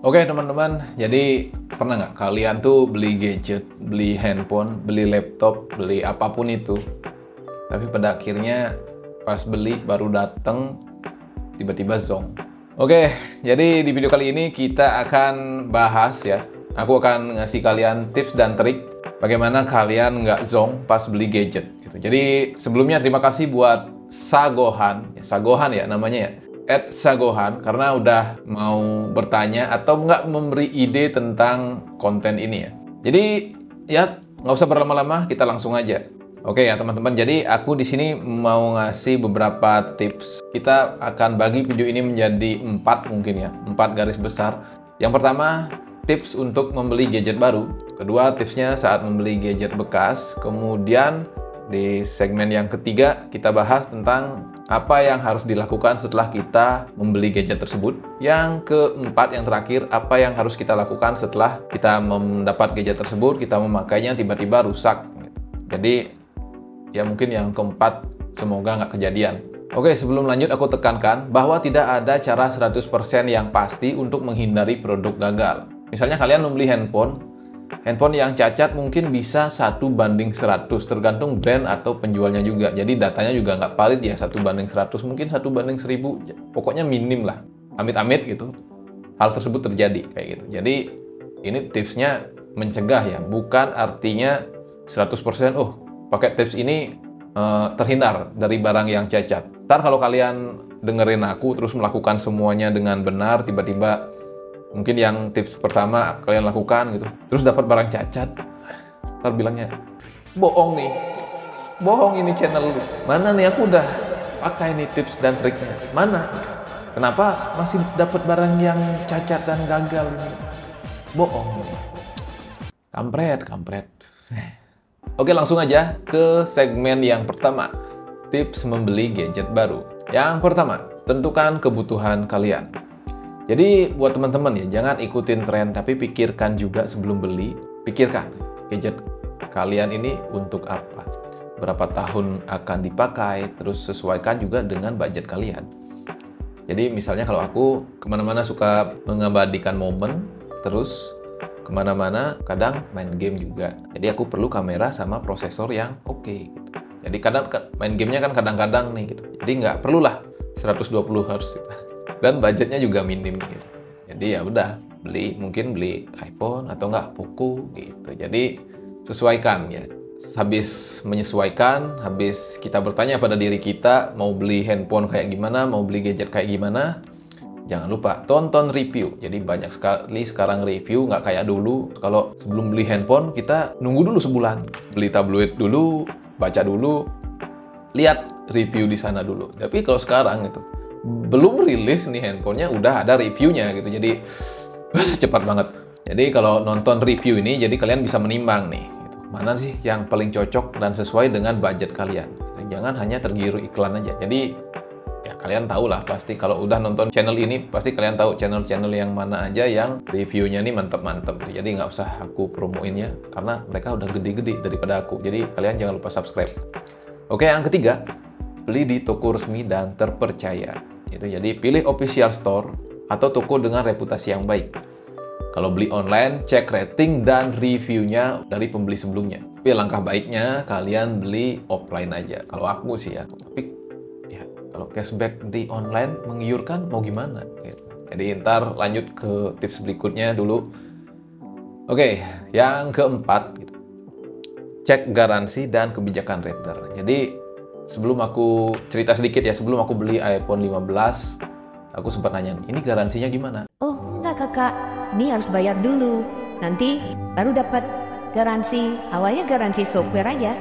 Oke teman-teman, jadi pernah nggak kalian tuh beli gadget, beli handphone, beli laptop, beli apapun itu, tapi pada akhirnya pas beli baru dateng tiba-tiba zonk. Oke, jadi di video kali ini kita akan bahas ya. Aku akan ngasih kalian tips dan trik bagaimana kalian nggak zonk pas beli gadget. Gitu. Jadi sebelumnya terima kasih buat Sagohan ya namanya ya. @Sagohan karena udah mau bertanya atau nggak memberi ide tentang konten ini ya. Jadi ya nggak usah berlama-lama, kita langsung aja. Oke ya teman-teman, jadi aku di sini mau ngasih beberapa tips. Kita akan bagi video ini menjadi 4 mungkin ya, 4 garis besar. Yang pertama, tips untuk membeli gadget baru. Kedua, tipsnya saat membeli gadget bekas. Kemudian di segmen yang ketiga kita bahas tentang apa yang harus dilakukan setelah kita membeli gadget tersebut. Yang keempat, yang terakhir, apa yang harus kita lakukan setelah kita mendapat gadget tersebut, kita memakainya tiba-tiba rusak. Jadi ya mungkin yang keempat semoga nggak kejadian. Oke, sebelum lanjut aku tekankan bahwa tidak ada cara 100% yang pasti untuk menghindari produk gagal. Misalnya kalian membeli handphone yang cacat mungkin bisa 1:100 tergantung brand atau penjualnya juga. Jadi datanya juga nggak valid ya 1:100, mungkin 1:1000, pokoknya minim lah. Amit-amit gitu hal tersebut terjadi kayak gitu. Jadi ini tipsnya mencegah ya, bukan artinya 100% pakai tips ini terhindar dari barang yang cacat. Ntar kalau kalian dengerin aku terus melakukan semuanya dengan benar, tiba-tiba mungkin yang tips pertama kalian lakukan gitu, terus dapat barang cacat, ntar bilangnya, bohong nih, bohong ini channel lu. Mana nih aku udah pakai nih tips dan triknya, mana? Kenapa masih dapat barang yang cacat dan gagal ini? Bohong. Kampret. Oke, langsung aja ke segmen yang pertama, tips membeli gadget baru. Yang pertama, tentukan kebutuhan kalian. Jadi buat teman-teman ya, jangan ikutin tren, tapi pikirkan juga sebelum beli. Pikirkan gadget kalian ini untuk apa, berapa tahun akan dipakai, terus sesuaikan juga dengan budget kalian. Jadi misalnya kalau aku kemana-mana suka mengabadikan momen, terus kemana-mana kadang main game juga. Jadi aku perlu kamera sama prosesor yang oke gitu. Jadi kadang main gamenya kan kadang-kadang nih gitu. Jadi nggak perlulah 120 Hz gitu. Dan budgetnya juga minim gitu. Jadi ya udah mungkin beli iPhone atau enggak Poco gitu. Jadi sesuaikan ya. Habis menyesuaikan, habis kita bertanya pada diri kita mau beli handphone kayak gimana, mau beli gadget kayak gimana, jangan lupa tonton review. Jadi banyak sekali sekarang review, nggak kayak dulu. Kalau sebelum beli handphone kita nunggu dulu sebulan, beli tablet dulu, baca dulu, lihat review di sana dulu. Tapi kalau sekarang itu belum rilis nih handphonenya udah ada reviewnya gitu, jadi cepat banget. Jadi kalau nonton review ini, jadi kalian bisa menimbang nih gitu, mana sih yang paling cocok dan sesuai dengan budget kalian. Jangan hanya tergiur iklan aja. Jadi ya kalian tahu lah pasti kalau udah nonton channel ini, pasti kalian tahu channel-channel yang mana aja yang reviewnya nih mantep-mantep. Jadi nggak usah aku promoinnya karena mereka udah gede-gede daripada aku. Jadi kalian jangan lupa subscribe. Oke, yang ketiga, beli di toko resmi dan terpercaya. Jadi pilih official store atau toko dengan reputasi yang baik. Kalau beli online, cek rating dan reviewnya dari pembeli sebelumnya. Tapi langkah baiknya kalian beli offline aja. Kalau aku sih ya. Tapi ya kalau cashback di online menggiurkan mau gimana? Jadi ntar lanjut ke tips berikutnya dulu. Oke, yang keempat, cek garansi dan kebijakan return. Jadi sebelum aku cerita sedikit ya, sebelum aku beli iPhone 15, aku sempat nanya, ini garansinya gimana? Oh, enggak kakak, ini harus bayar dulu. Nanti baru dapat garansi. Awalnya garansi software aja.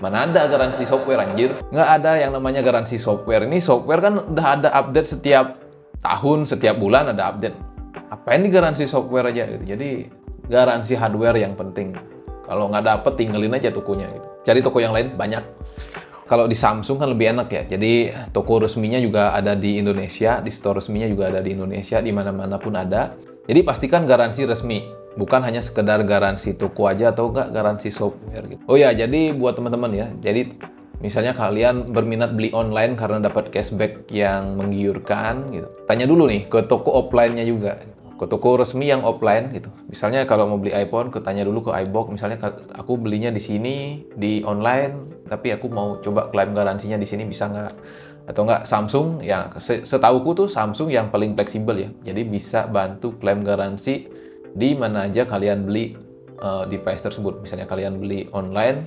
Mana ada garansi software anjir? Nggak ada yang namanya garansi software. Ini software kan udah ada update setiap tahun, setiap bulan ada update. Apa ini garansi software aja gitu. Jadi garansi hardware yang penting. Kalau nggak dapet tinggalin aja tokonya gitu. Cari toko yang lain banyak. Kalau di Samsung kan lebih enak ya. Jadi toko resminya juga ada di Indonesia, di store resminya juga ada di Indonesia, di mana-mana pun ada. Jadi pastikan garansi resmi, bukan hanya sekedar garansi toko aja atau enggak garansi software gitu. Oh ya, jadi buat teman-teman ya. Jadi misalnya kalian berminat beli online karena dapat cashback yang menggiurkan gitu. Tanya dulu nih ke toko offline-nya juga. ke toko resmi yang offline gitu. Misalnya kalau mau beli iPhone, ketanya dulu ke iBox, misalnya aku belinya di sini di online, tapi aku mau coba klaim garansinya di sini bisa nggak? Atau nggak Samsung, ya setauku tuh Samsung yang paling fleksibel ya. Jadi bisa bantu klaim garansi di mana aja kalian beli device tersebut. Misalnya kalian beli online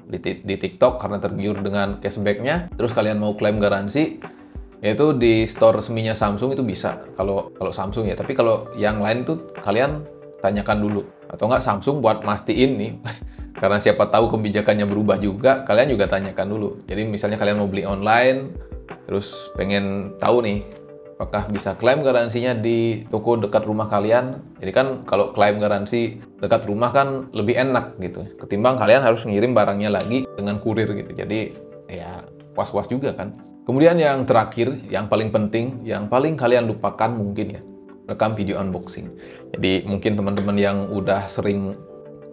di TikTok karena tergiur dengan cashback-nya, terus kalian mau klaim garansi, yaitu di store resminya Samsung itu bisa kalau Samsung ya. Tapi kalau yang lain tuh kalian tanyakan dulu, atau nggak Samsung buat mastiin nih karena siapa tahu kebijakannya berubah juga, kalian juga tanyakan dulu. Jadi misalnya kalian mau beli online terus pengen tahu nih apakah bisa klaim garansinya di toko dekat rumah kalian. Jadi kan kalau klaim garansi dekat rumah kan lebih enak gitu ketimbang kalian harus ngirim barangnya lagi dengan kurir gitu. Jadi ya was-was juga kan. Kemudian yang terakhir, yang paling penting, yang paling kalian lupakan mungkin ya, rekam video unboxing. Jadi mungkin teman-teman yang udah sering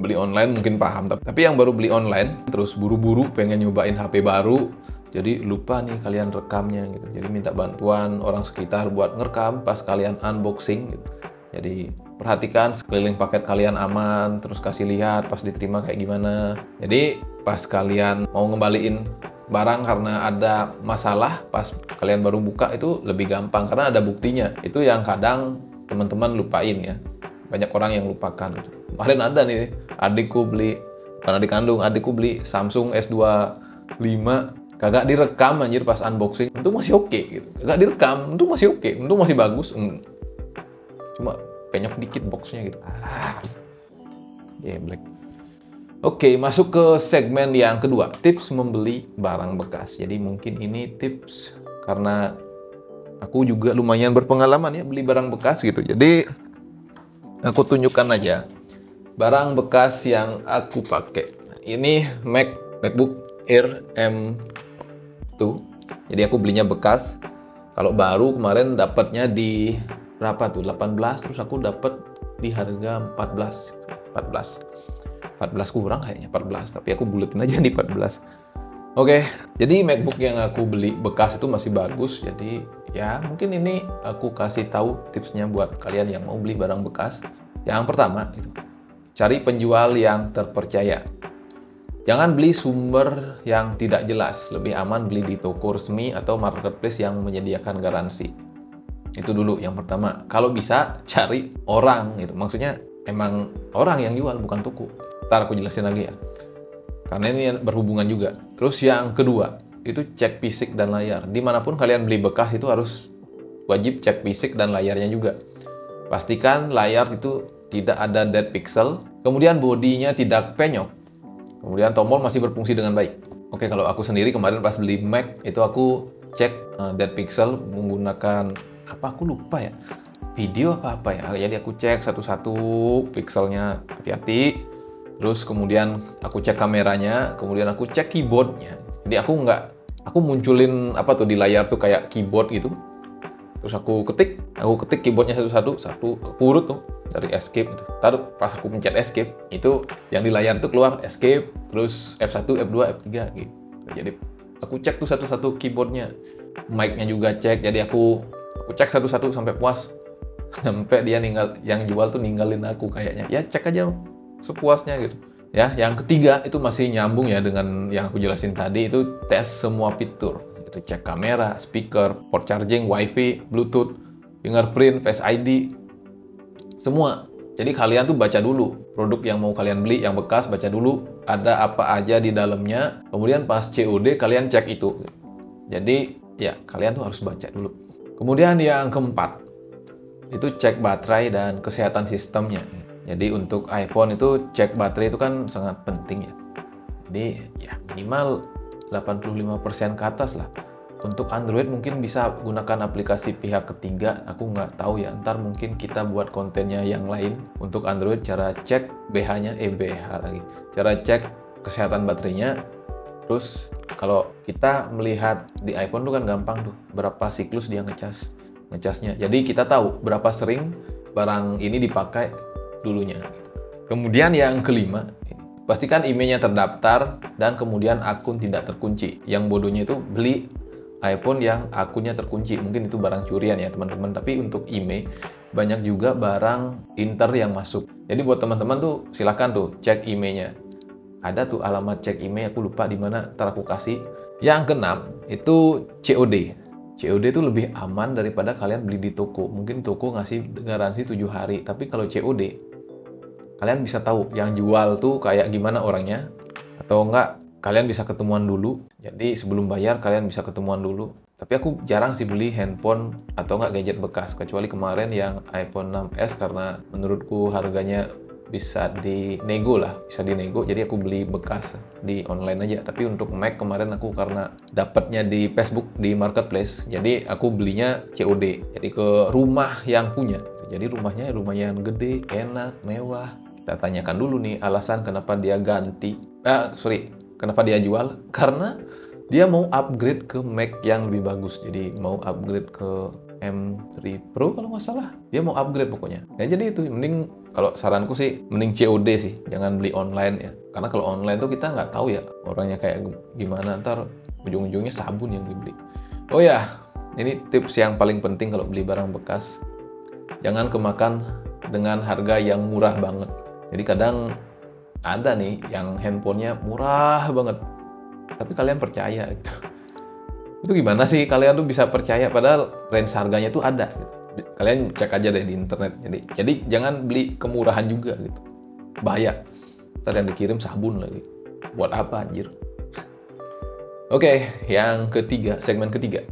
beli online mungkin paham, tapi yang baru beli online terus buru-buru pengen nyobain HP baru, jadi lupa nih kalian rekamnya gitu. Jadi minta bantuan orang sekitar buat ngerekam pas kalian unboxing gitu. Jadi perhatikan sekeliling paket kalian aman, terus kasih lihat pas diterima kayak gimana. Jadi pas kalian mau ngembaliin barang karena ada masalah pas kalian baru buka itu lebih gampang karena ada buktinya. Itu yang kadang teman-teman lupain ya. Banyak orang yang lupakan. Kemarin ada nih adikku beli Samsung S25 kagak direkam anjir pas unboxing. Itu masih oke gitu. Kagak direkam, itu masih oke, itu masih bagus. Cuma penyok dikit boxnya gitu. Black. Oke, masuk ke segmen yang kedua, tips membeli barang bekas. Jadi mungkin ini tips karena aku juga lumayan berpengalaman ya beli barang bekas gitu. Jadi aku tunjukkan aja barang bekas yang aku pakai. Ini MacBook Air M2. Jadi aku belinya bekas. Kalau baru kemarin dapatnya di berapa tuh? 18, terus aku dapat di harga 14 kurang kayaknya 14, tapi aku buletin aja di 14. Oke, jadi MacBook yang aku beli bekas itu masih bagus. Jadi ya mungkin ini aku kasih tahu tipsnya buat kalian yang mau beli barang bekas. Yang pertama itu cari penjual yang terpercaya. Jangan beli sumber yang tidak jelas. Lebih aman beli di toko resmi atau marketplace yang menyediakan garansi. Itu dulu yang pertama. Kalau bisa cari orang gitu. Maksudnya emang orang yang jual bukan toko. Ntar aku jelasin lagi ya. Karena ini berhubungan juga. Terus yang kedua, itu cek fisik dan layar. Dimanapun kalian beli bekas itu harus wajib cek fisik dan layarnya juga. Pastikan layar itu tidak ada dead pixel. Kemudian bodinya tidak penyok. Kemudian tombol masih berfungsi dengan baik. Oke, kalau aku sendiri kemarin pas beli Mac, itu aku cek dead pixel menggunakan, aku lupa ya. Video apa ya. Jadi aku cek satu-satu pixelnya, hati-hati. Terus kemudian aku cek kameranya, kemudian aku cek keyboardnya. Jadi aku munculin di layar tuh kayak keyboard gitu. Terus aku ketik keyboardnya satu urut tuh dari escape gitu. Taruh pas aku pencet escape, itu yang di layar tuh keluar escape, terus F1, F2, F3 gitu. Jadi aku cek tuh satu-satu keyboardnya. Mic-nya juga cek. Jadi aku cek satu-satu sampai puas. Sampai dia yang jual tuh ninggalin aku kayaknya. Ya cek aja sepuasnya gitu. Ya, yang ketiga itu masih nyambung ya dengan yang aku jelasin tadi, itu tes semua fitur. Itu cek kamera, speaker, port charging, wifi, bluetooth, fingerprint, face ID, semua. Jadi kalian tuh baca dulu produk yang mau kalian beli yang bekas, baca dulu ada apa aja di dalamnya. Kemudian pas COD kalian cek itu. Jadi ya kalian tuh harus baca dulu. Kemudian yang keempat itu cek baterai dan kesehatan sistemnya. Jadi untuk iPhone itu cek baterai itu kan sangat penting ya. Jadi ya minimal 85% ke atas lah. Untuk Android mungkin bisa gunakan aplikasi pihak ketiga. Aku nggak tahu ya. Ntar mungkin kita buat kontennya yang lain. Untuk Android cara cek BH-nya, BH lagi. Cara cek kesehatan baterainya. Terus kalau kita melihat di iPhone tuh kan gampang tuh. Berapa siklus dia ngecasnya. Jadi kita tahu berapa sering barang ini dipakai dulunya. Kemudian yang kelima, pastikan emailnya terdaftar dan kemudian akun tidak terkunci. Yang bodohnya itu beli iPhone yang akunnya terkunci. Mungkin itu barang curian ya teman-teman. Tapi untuk email, banyak juga barang inter yang masuk. Jadi buat teman-teman tuh silakan tuh cek emailnya. Ada tuh alamat cek email, aku lupa di mana, ntar aku kasih. Yang keenam itu COD. COD itu lebih aman daripada kalian beli di toko. Mungkin toko ngasih garansi 7 hari, tapi kalau COD kalian bisa tahu yang jual tuh kayak gimana orangnya, atau enggak kalian bisa ketemuan dulu. Jadi sebelum bayar kalian bisa ketemuan dulu. Tapi aku jarang sih beli handphone atau enggak gadget bekas, kecuali kemarin yang iPhone 6s karena menurutku harganya bisa dinego lah, bisa dinego. Jadi aku beli bekas di online aja. Tapi untuk Mac kemarin aku karena dapatnya di Facebook di marketplace, jadi aku belinya COD. Jadi ke rumah yang punya. Jadi rumahnya yang gede, enak, mewah. Kita tanyakan dulu nih alasan kenapa dia kenapa dia jual? Karena dia mau upgrade ke Mac yang lebih bagus. Jadi mau upgrade ke M3 Pro kalau nggak salah. Dia mau upgrade pokoknya. Ya, jadi itu mending, kalau saranku sih mending COD sih, jangan beli online ya. Karena kalau online tuh kita nggak tahu ya orangnya kayak gimana, ntar ujung-ujungnya sabun yang dibeli. Oh ya, ini tips yang paling penting kalau beli barang bekas. Jangan kemakan dengan harga yang murah banget. Jadi kadang ada nih yang handphonenya murah banget, tapi kalian percaya gitu. Itu gimana sih kalian tuh bisa percaya padahal range harganya tuh ada gitu. Kalian cek aja deh di internet. Jadi jangan beli kemurahan juga gitu. Bahaya. Ntar yang dikirim sabun lagi. Buat apa anjir? Oke, yang ketiga, segmen ketiga.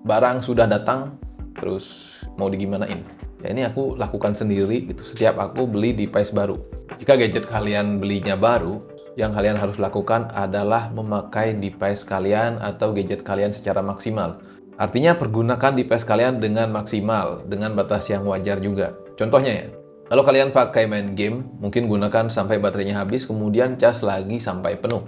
Barang sudah datang, terus mau digimanain? Ya ini aku lakukan sendiri gitu setiap aku beli device baru. Jika gadget kalian belinya baru, yang kalian harus lakukan adalah memakai device kalian atau gadget kalian secara maksimal. Artinya pergunakan device kalian dengan maksimal, dengan batas yang wajar juga. Contohnya ya, kalau kalian pakai main game, mungkin gunakan sampai baterainya habis, kemudian cas lagi sampai penuh.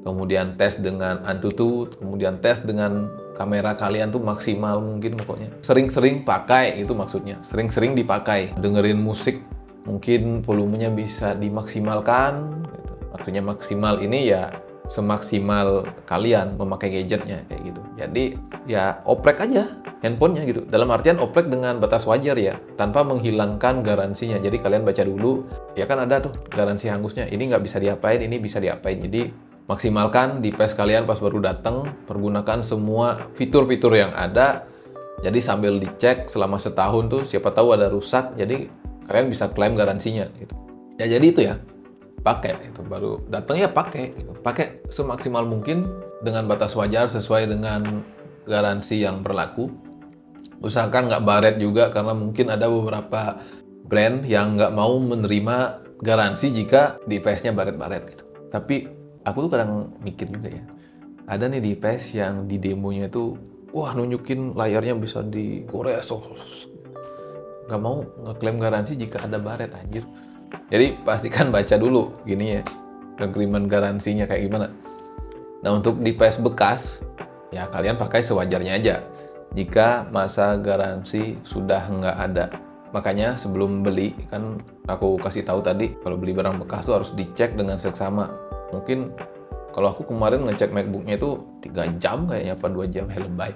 Kemudian tes dengan AnTuTu, kemudian tes dengan kamera kalian tuh maksimal mungkin pokoknya. Sering-sering pakai, itu maksudnya. Sering-sering dipakai. Dengerin musik, mungkin volumenya bisa dimaksimalkan. Gitu. Maksudnya maksimal ini ya semaksimal kalian memakai gadgetnya kayak gitu. Jadi ya oprek aja handphonenya gitu. Dalam artian oprek dengan batas wajar ya, tanpa menghilangkan garansinya. Jadi kalian baca dulu, ya kan ada tuh garansi hangusnya. Ini nggak bisa diapain, ini bisa diapain. Jadi maksimalkan device kalian pas baru datang, pergunakan semua fitur-fitur yang ada. Jadi sambil dicek selama setahun tuh, siapa tahu ada rusak, jadi kalian bisa klaim garansinya gitu. Ya jadi itu ya. Pakai itu baru datang ya pakai gitu. Pakai semaksimal mungkin dengan batas wajar sesuai dengan garansi yang berlaku. Usahakan nggak baret juga karena mungkin ada beberapa brand yang nggak mau menerima garansi jika device-nya baret-baret gitu. Tapi aku tuh kadang mikir juga ya, ada nih device yang di demonya itu wah nunjukin layarnya bisa digores, nggak mau ngeklaim garansi jika ada baret anjir. Jadi pastikan baca dulu gini ya, agreement garansinya kayak gimana. Nah untuk device bekas, ya kalian pakai sewajarnya aja. Jika masa garansi sudah nggak ada. Makanya sebelum beli, kan aku kasih tahu tadi, kalau beli barang bekas tuh harus dicek dengan seksama. Mungkin kalau aku kemarin ngecek MacBook-nya itu 3 jam kayaknya, apa 2 jam, lebay.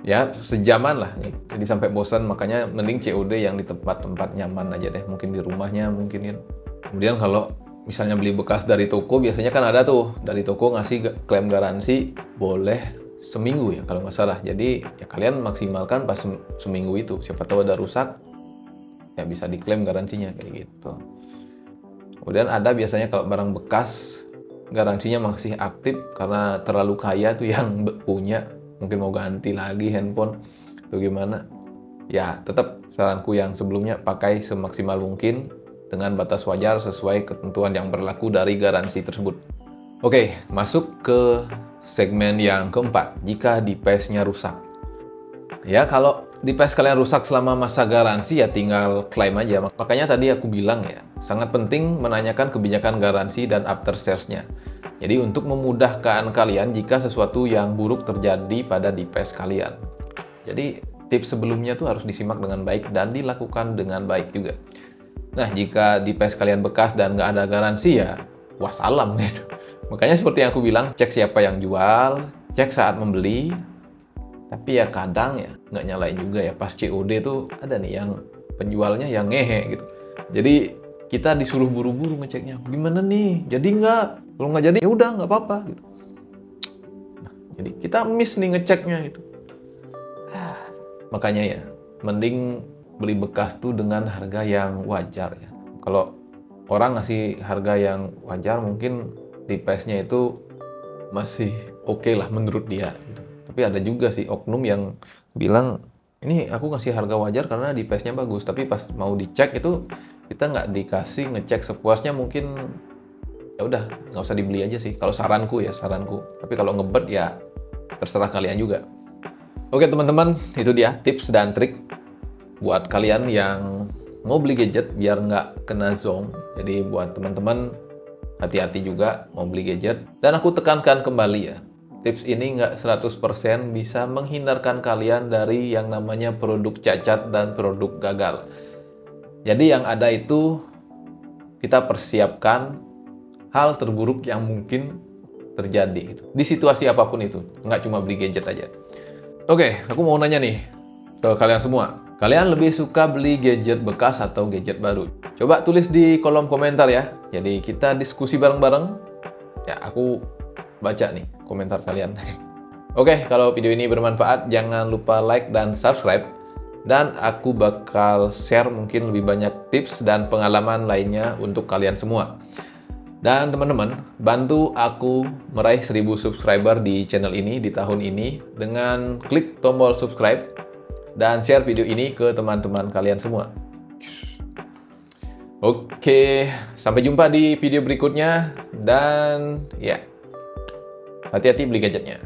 Ya sejaman lah nih, jadi sampai bosan. Makanya mending COD yang di tempat-tempat nyaman aja deh, mungkin di rumahnya mungkin ya. Kemudian kalau misalnya beli bekas dari toko, biasanya kan ada tuh dari toko ngasih klaim garansi boleh seminggu ya kalau nggak salah. Jadi ya kalian maksimalkan pas seminggu itu, siapa tahu ada rusak ya bisa diklaim garansinya kayak gitu. Kemudian ada biasanya kalau barang bekas garansinya masih aktif karena terlalu kaya tuh yang punya, mungkin mau ganti lagi handphone atau gimana. Ya tetap saranku yang sebelumnya, pakai semaksimal mungkin dengan batas wajar sesuai ketentuan yang berlaku dari garansi tersebut. Oke, masuk ke segmen yang keempat, jika device-nya rusak. Ya kalau device kalian rusak selama masa garansi ya tinggal klaim aja. Makanya tadi aku bilang ya, sangat penting menanyakan kebijakan garansi dan after sales-nya. Jadi untuk memudahkan kalian jika sesuatu yang buruk terjadi pada device kalian. Jadi tips sebelumnya tuh harus disimak dengan baik dan dilakukan dengan baik juga. Nah jika device kalian bekas dan nggak ada garansi ya wassalam gitu. Makanya seperti yang aku bilang, cek siapa yang jual, cek saat membeli. Tapi ya kadang ya nggak nyalain juga ya, pas COD tuh ada nih yang penjualnya yang ngehe gitu. Jadi kita disuruh buru-buru ngeceknya. Gimana nih? Jadi nggak? Kalau nggak jadi ya udah nggak apa-apa gitu. Nah, jadi kita miss nih ngeceknya gitu. Makanya ya, mending beli bekas tuh dengan harga yang wajar ya. Kalau orang ngasih harga yang wajar, mungkin tipesnya itu masih oke lah menurut dia gitu. Tapi ada juga sih oknum yang bilang, ini aku ngasih harga wajar karena tipesnya bagus, tapi pas mau dicek itu kita nggak dikasih ngecek sepuasnya, mungkin ya udah nggak usah dibeli aja sih. Kalau saranku ya, saranku. Tapi kalau ngebet ya terserah kalian juga. Oke teman-teman, itu dia tips dan trik buat kalian yang mau beli gadget biar nggak kena zonk. Jadi buat teman-teman hati-hati juga mau beli gadget. Dan aku tekankan kembali ya, tips ini nggak 100% bisa menghindarkan kalian dari yang namanya produk cacat dan produk gagal. Jadi yang ada itu kita persiapkan hal terburuk yang mungkin terjadi gitu. Di situasi apapun itu, nggak cuma beli gadget aja. Oke, aku mau nanya nih ke kalian semua. Kalian lebih suka beli gadget bekas atau gadget baru? Coba tulis di kolom komentar ya. Jadi kita diskusi bareng-bareng. Ya, aku baca nih komentar kalian. Oke, kalau video ini bermanfaat, jangan lupa like dan subscribe. Dan aku bakal share mungkin lebih banyak tips dan pengalaman lainnya untuk kalian semua. Dan teman-teman, bantu aku meraih 1000 subscriber di channel ini di tahun ini dengan klik tombol subscribe dan share video ini ke teman-teman kalian semua. Oke, sampai jumpa di video berikutnya dan ya, hati-hati beli gadgetnya.